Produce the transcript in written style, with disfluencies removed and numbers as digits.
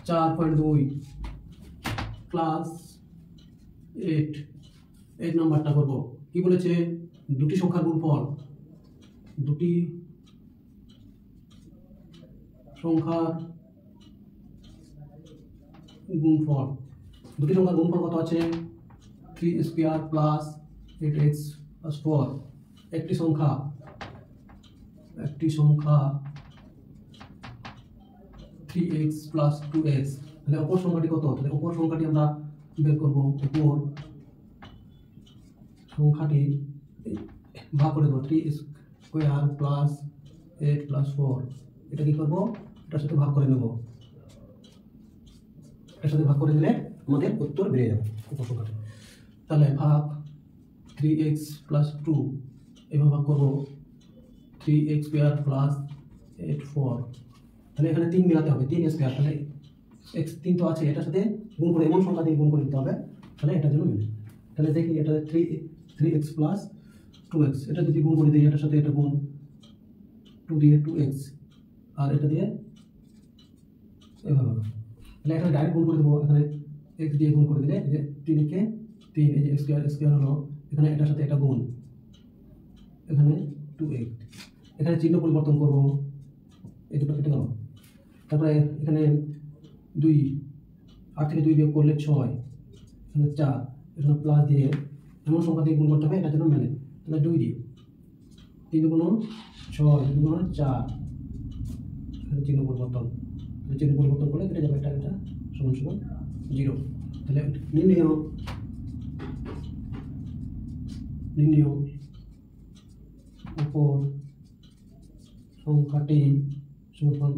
4.2 class 8 নাম্বারটা করব। কি বলেছে? দুটি সংখ্যার গুণফল, দুটি সংখ্যার গুণফল, দুটি সংখ্যার গুণফল কত আছে? 3 স্কয়ার প্লাস 8x প্লাস 4। একটি সংখ্যা 3x প্লাস 2x। তাহলে অপর সংখ্যাটি কত? তাহলে অপর সংখ্যাটি আমরা বের করব। অপর সংখ্যাটি ভাগ করে দেবো। 3 স্কয়ার প্লাস 8 প্লাস 4। এটা কি করব? এটার সাথে ভাগ করে নেব। এটার সাথে ভাগ করে দিলে আমাদের উত্তর বেরিয়ে যাবে অপর সংখ্যাটি। তাহলে ভাগ 3x প্লাস 2, এভাবে ভাগ করবো 3x স্কয়ার প্লাস 8 4। তাহলে এখানে 3 মিলাতে হবে, 3 স্কয়ার, তাহলে x 3 তো আছে, এটার সাথে গুণ করে এমন সংখ্যা দিয়ে গুণ করে দিতে হবে, তাহলে এটার জন্য মিলে। তাহলে দেখি এটা 3x প্লাস 2x, এটা যদি গুণ করে দিই, এটার সাথে এটা গুণ 2 দিয়ে 2x, আর এটা দিয়ে এভাবে। তাহলে এখানে ডাইরেক্ট গুণ করে দেবো। এখানে x দিয়ে গুণ করে দিলে, এই যে 3 কে 3, এই যে স্কয়ার হলো, এখানে এটার সাথে এটা গুণ, এখানে 2x। এখানে চিহ্ন পরিবর্তন করব, এই দুটো কেটে গেল। তারপরে এখানে 2, 8 থেকে 2 বিয়োগ করলে 6, এখানে 4, এখানে প্লাস দিয়ে এমন সংখ্যা দিয়ে গুণ করতে হবে, এটার জন্য মেলে। তাহলে 2 দিয়ে 3 গুণ 6, 2 গুণ 4, এখানে চিহ্ন পরিবর্তন, চিহ্ন পরিবর্তন করলে কেটে যাবে, এটা সমান সমান 0। তাহলে নির্ণয় অপর সংখ্যাটি সমান